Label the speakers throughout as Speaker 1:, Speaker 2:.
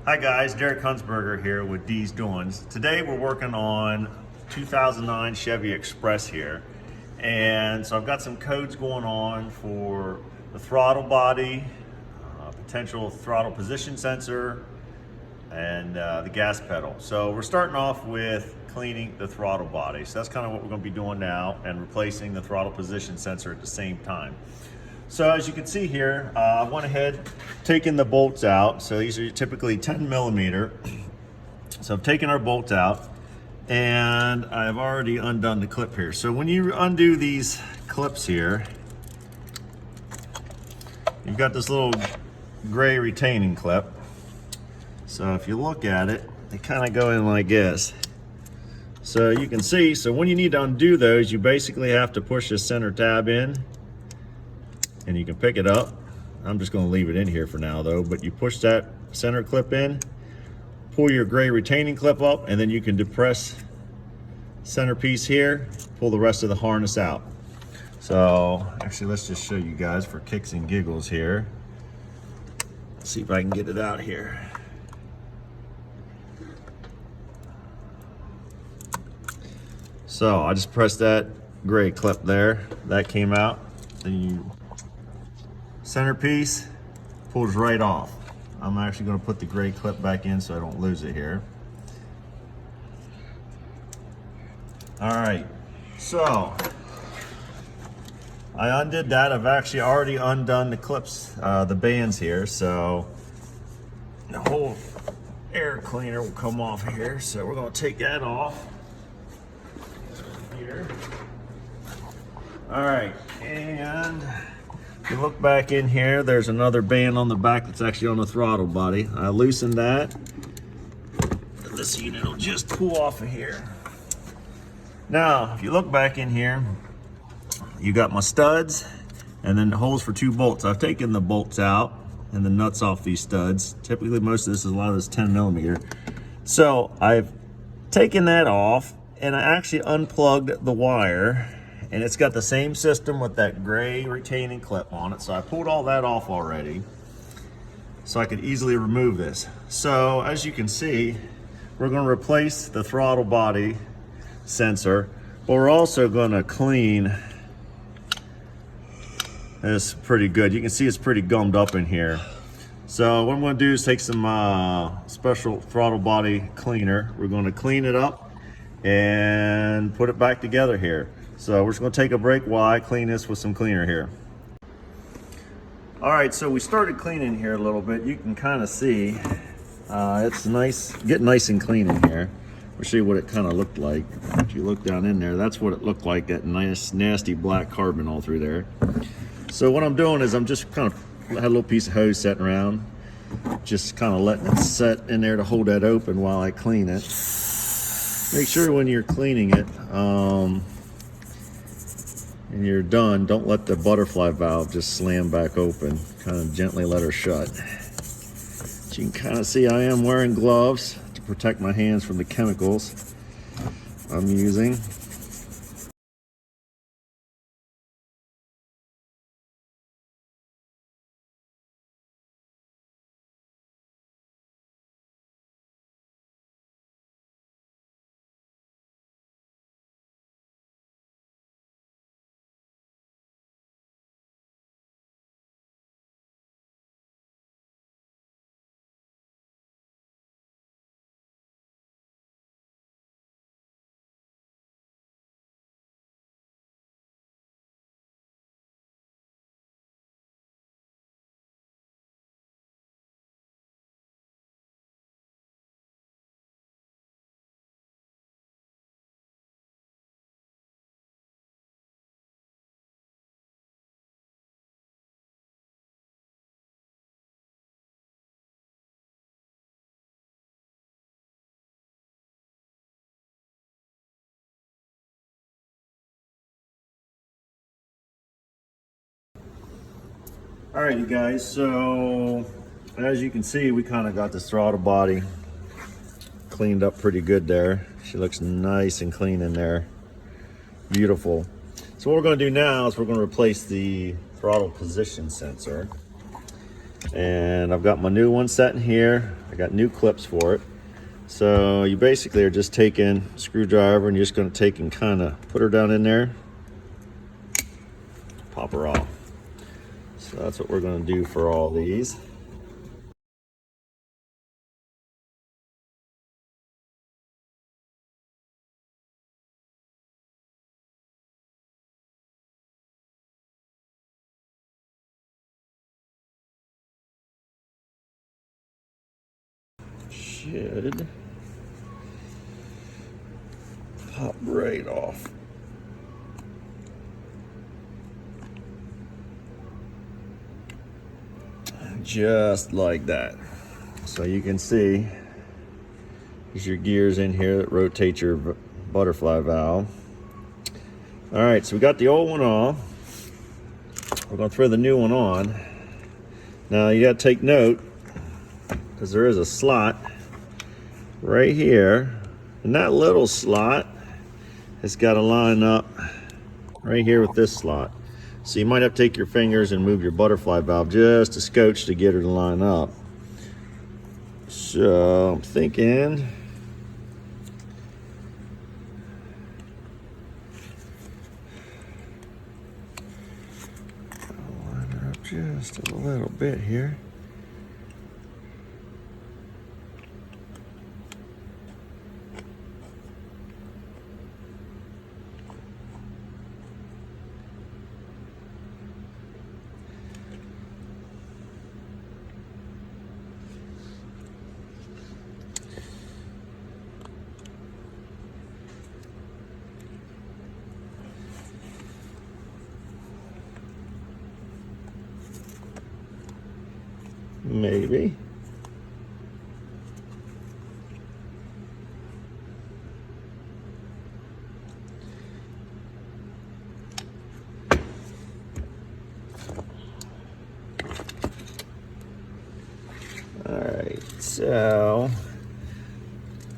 Speaker 1: Hi guys, Derek Hunsberger here with D's Doings. Today we're working on 2009 Chevy Express here. And so I've got some codes going on for the throttle body, potential throttle position sensor, and the gas pedal. So we're starting off with cleaning the throttle body. So that's kind of what we're going to be doing now, and replacing the throttle position sensor at the same time. So as you can see here, I went ahead, taking the bolts out. So these are typically 10 millimeter. So I've taken our bolts out, and I've already undone the clip here. So when you undo these clips here, you've got this little gray retaining clip. So if you look at it, they kind of go in like this. So you can see, so when you need to undo those, you basically have to push the center tab in, and you can pick it up. I'm just going to leave it in here for now though, but you push that center clip in, pull your gray retaining clip up, and then you can depress centerpiece here, pull the rest of the harness out. So actually, let's just show you guys for kicks and giggles here. Let's see if I can get it out here. So I just pressed that gray clip there, that came out. Then you centerpiece pulls right off. I'm actually going to put the gray clip back in so I don't lose it here. All right, so I undid that. I've actually already undone the clips, the bands here, so the whole air cleaner will come off here. So we're going to take that off here. All right, and if you look back in here, there's another band on the back that's actually on the throttle body. I loosened that. This unit will just pull off of here. Now, if you look back in here, you got my studs and then the holes for 2 bolts. I've taken the bolts out and the nuts off these studs. Typically, most of this is a lot of this 10 millimeter. So I've taken that off, and I actually unplugged the wire. And it's got the same system with that gray retaining clip on it. So I pulled all that off already, so I could easily remove this. So as you can see, we're going to replace the throttle body sensor, but we're also going to clean this pretty good. You can see it's pretty gummed up in here. So what I'm going to do is take some special throttle body cleaner. We're going to clean it up and put it back together here. So we're just going to take a break while I clean this with some cleaner here. All right, so we started cleaning here a little bit. You can kind of see it's nice, getting nice and clean in here. We'll show you what it kind of looked like. If you look down in there, that's what it looked like, that nice, nasty black carbon all through there. So what I'm doing is I'm just kind of had a little piece of hose setting around, just kind of letting it set in there to hold that open while I clean it. Make sure when you're cleaning it, and you're done, don't let the butterfly valve just slam back open. Kind of gently let her shut. As you can kind of see, I am wearing gloves to protect my hands from the chemicals I'm using. All right, you guys, so as you can see, we kind of got this throttle body cleaned up pretty good there. She looks nice and clean in there. Beautiful. So what we're going to do now is we're going to replace the throttle position sensor. And I've got my new one set in here. I got new clips for it. So you basically are just taking a screwdriver and you're just going to take and kind of put her down in there, pop her off. So that's what we're going to do for all these. Should pop right off. Just like that. So you can see there's your gears in here that rotate your butterfly valve. All right, so we got the old one off. We're going to throw the new one on. Now you got to take note, because there is a slot right here, and that little slot has got to line up right here with this slot. So you might have to take your fingers and move your butterfly valve just a scotch to get her to line up. So I'm thinking I'll line her up just a little bit here. Maybe. All right, so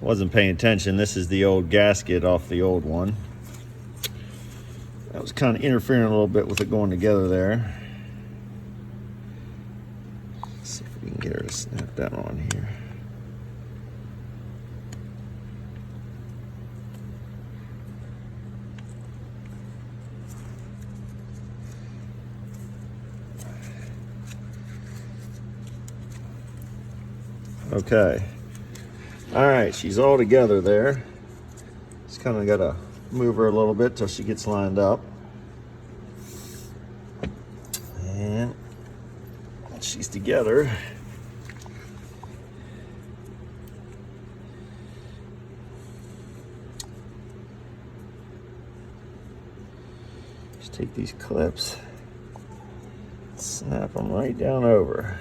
Speaker 1: wasn't paying attention. This is the old gasket off the old one. That was kind of interfering a little bit with it going together there. Let's see if we can get her to snap that on here. Okay. All right, she's all together there. Just kind of got to move her a little bit till she gets lined up. And once she's together, just take these clips, snap them right down over.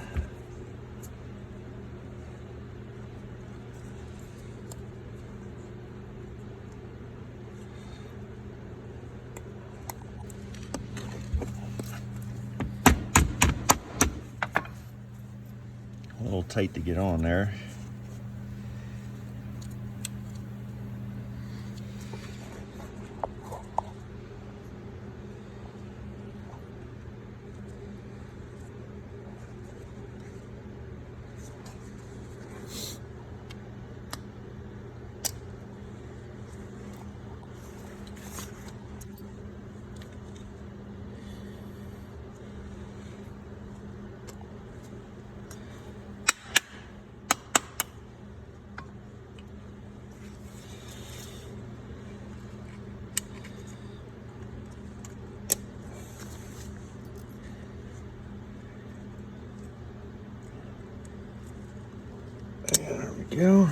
Speaker 1: A little tight to get on there. There we go.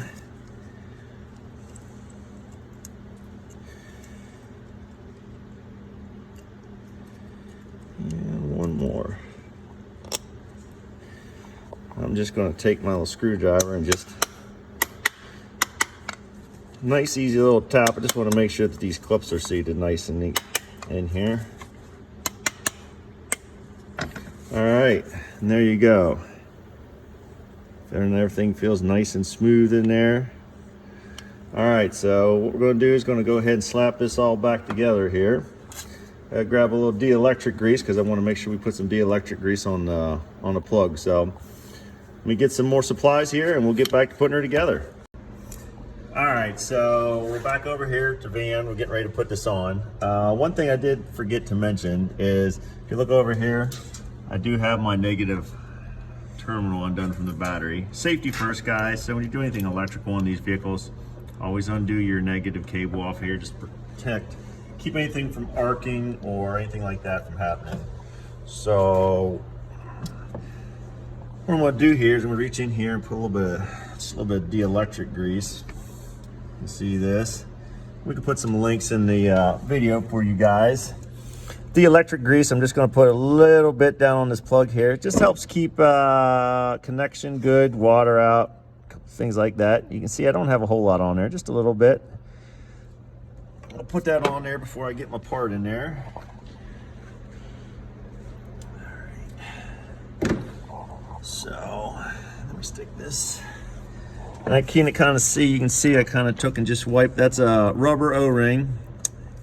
Speaker 1: And one more. I'm just going to take my little screwdriver and just nice easy little tap. I just want to make sure that these clips are seated nice and neat in here. All right, and there you go. And everything feels nice and smooth in there. All right, so what we're going to do is going to go ahead and slap this all back together here. Grab a little dielectric grease because I want to make sure we put some dielectric grease on the plug. So Let me get some more supplies here and we'll get back to putting her together. All right, so we're back over here to van. We're getting ready to put this on. One thing I did forget to mention is, if you look over here, I do have my negative terminal undone from the battery. Safety first, guys. So when you do anything electrical in these vehicles, always undo your negative cable off here. Just protect, keep anything from arcing or anything like that from happening. So what I'm gonna do here is I'm gonna reach in here and put just a little bit of dielectric grease. You see this? We can put some links in the video for you guys. The electric grease, I'm just going to put a little bit down on this plug here. It just helps keep connection good, water out, things like that. You can see I don't have a whole lot on there, just a little bit. I'll put that on there before I get my part in there. All right. So let me stick this. And I can kind of see, you can see I kind of took and just wiped. That's a rubber O-ring,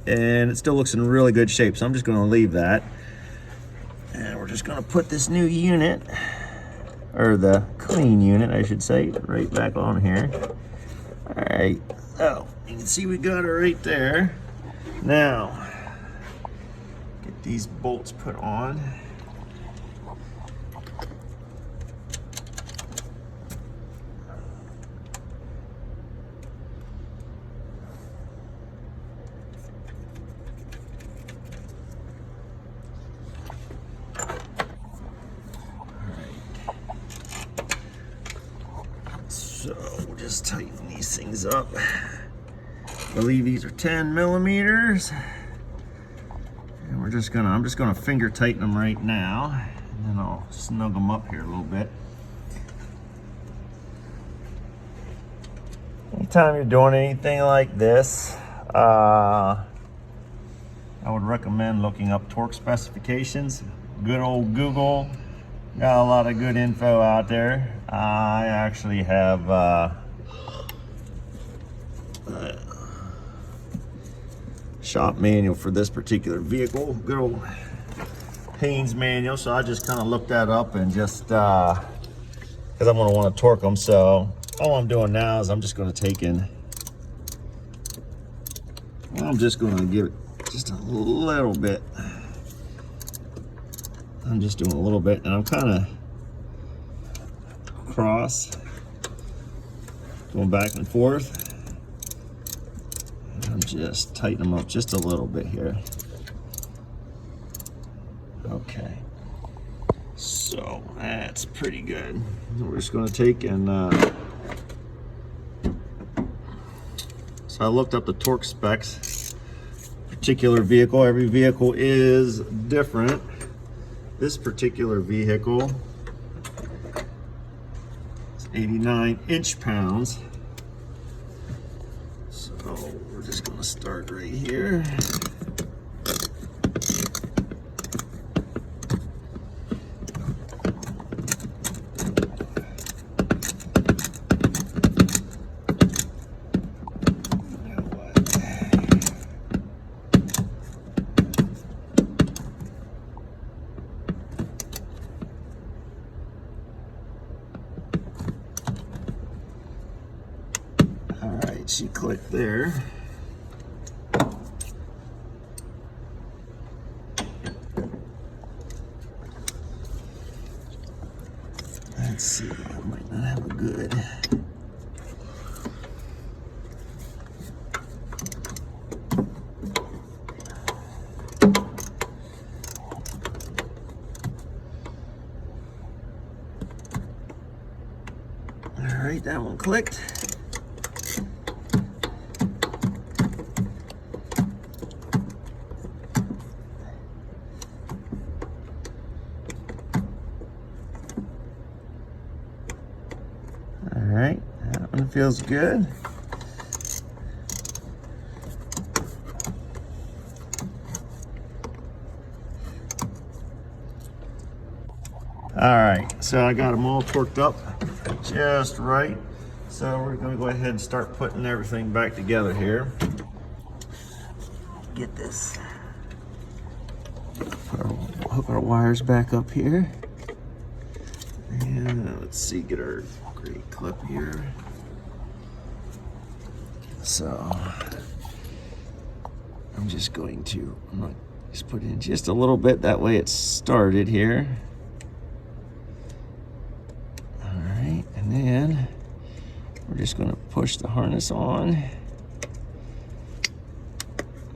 Speaker 1: and it still looks in really good shape. So I'm just going to leave that. And we're just going to put this new unit, or the clean unit, I should say, right back on here. All right. So you can see we got it right there. Now, get these bolts put on. So we'll just tighten these things up. I believe these are 10 millimeters. And I'm just gonna finger tighten them right now. And then I'll snug them up here a little bit. Anytime you're doing anything like this, I would recommend looking up torque specifications. Good old Google. Got a lot of good info out there. I actually have shop manual for this particular vehicle. Good old Haynes manual. So I just kind of looked that up and just because I'm going to want to torque them. So all I'm doing now is I'm just going to take in. I'm just going to give it just a little bit. I'm just doing a little bit, and I'm kind of cross, going back and forth. And I'm just tightening them up just a little bit here. Okay, so that's pretty good. We're just going to take and so I looked up the torque specs. Particular vehicle, every vehicle is different. This particular vehicle is 89 inch-pounds. So we're just going to start right here. She clicked there. Let's see, I might not have a good. All right, that one clicked. All right, that one feels good. All right, so I got them all torqued up just right. So we're gonna go ahead and start putting everything back together here. Get this. Hook our wires back up here. And let's see, get our great clip here. So I'm just going to just put in just a little bit, that way it's started here. All right, and then we're just going to push the harness on.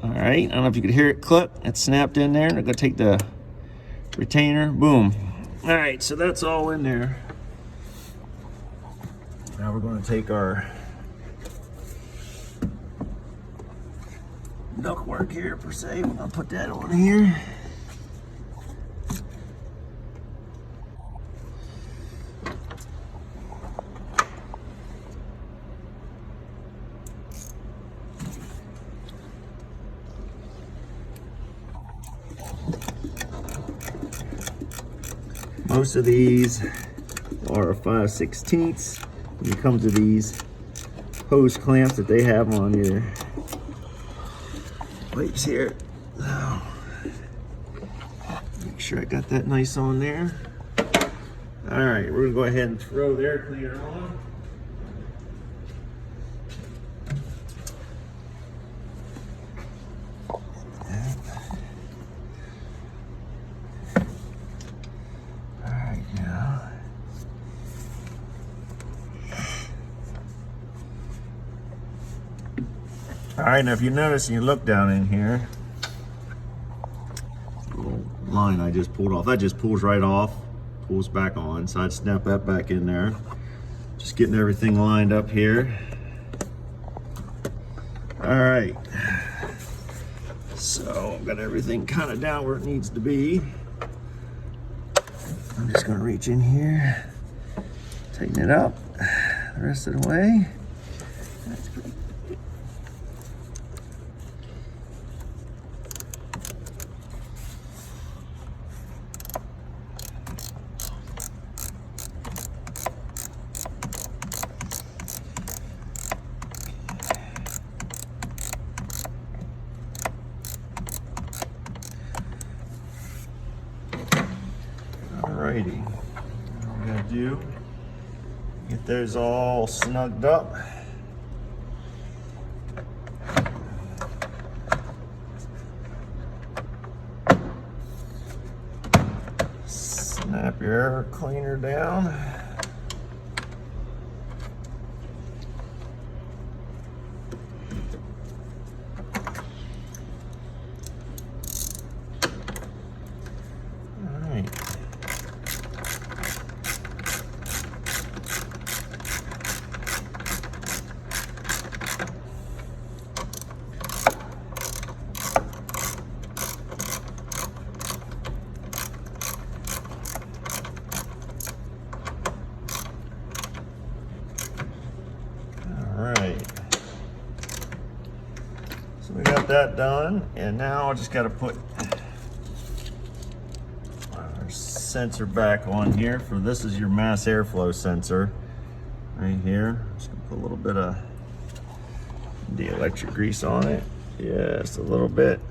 Speaker 1: All right, I don't know if you could hear it clip. It's snapped in there. I'm going to take the retainer, boom. All right, so that's all in there. Now we're going to take our ductwork here per se. We're going to put that on here. Most of these are 5/16. When you come to these hose clamps that they have on your pipes here. Make sure I got that nice on there. All right, we're gonna go ahead and throw the air cleaner on. All right, now if you notice and you look down in here, little line I just pulled off, that just pulls right off, pulls back on, so I'd snap that back in there. Just getting everything lined up here. All right, so I've got everything kind of down where it needs to be. I'm just gonna reach in here, tighten it up the rest of the way. That's pretty. Alrighty, what we're gonna do, get those all snugged up. Snap your air cleaner down. So we got that done, and now I just got to put our sensor back on here. For this is your mass airflow sensor right here. Just gonna put a little bit of the electric grease on it, just a little bit.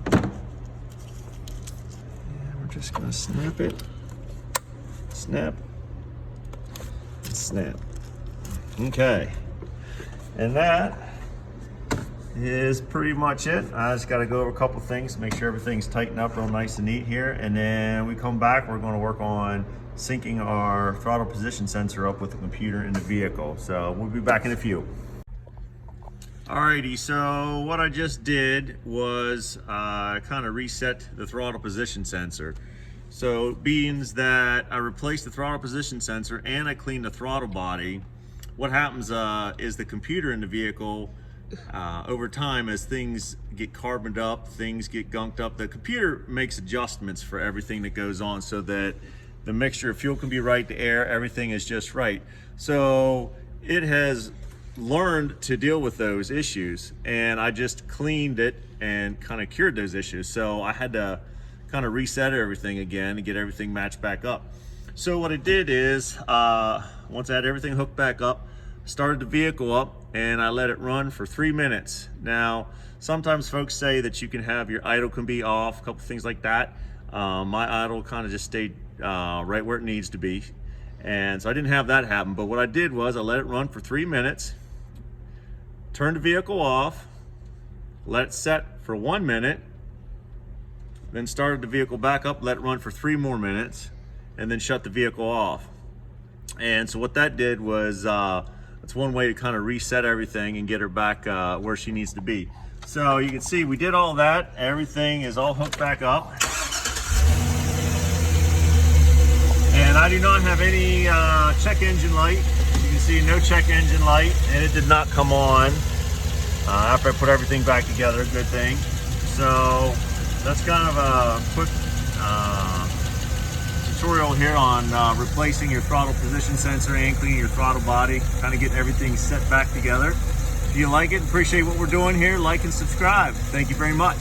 Speaker 1: And we're just gonna snap it, snap, and snap. Okay, and that is pretty much it. I just got to go over a couple things, make sure everything's tightened up real nice and neat here, and then we come back, we're going to work on syncing our throttle position sensor up with the computer in the vehicle. So we'll be back in a few. Alrighty, so what I just did was kind of reset the throttle position sensor. So it means that I replaced the throttle position sensor and I cleaned the throttle body. What happens is the computer in the vehicle, over time, as things get carboned up, things get gunked up, the computer makes adjustments for everything that goes on so that the mixture of fuel can be right, the air, everything is just right. So it has learned to deal with those issues, and I just cleaned it and kind of cured those issues. So I had to kind of reset everything again and get everything matched back up. So what I did is, once I had everything hooked back up, started the vehicle up, and I let it run for 3 minutes. Now, sometimes folks say that you can have your idle can be off, a couple things like that. My idle kind of just stayed right where it needs to be. And so I didn't have that happen, but what I did was I let it run for 3 minutes, turned the vehicle off, let it set for 1 minute, then started the vehicle back up, let it run for 3 more minutes, and then shut the vehicle off. And so what that did was, it's one way to kind of reset everything and get her back where she needs to be. So you can see we did all that. Everything is all hooked back up. And I do not have any check engine light. You can see no check engine light, and it did not come on after I put everything back together. Good thing. So that's kind of a quick tutorial here on replacing your throttle position sensor and cleaning your throttle body, kind of getting everything set back together. If you like it, appreciate what we're doing here, like and subscribe. Thank you very much.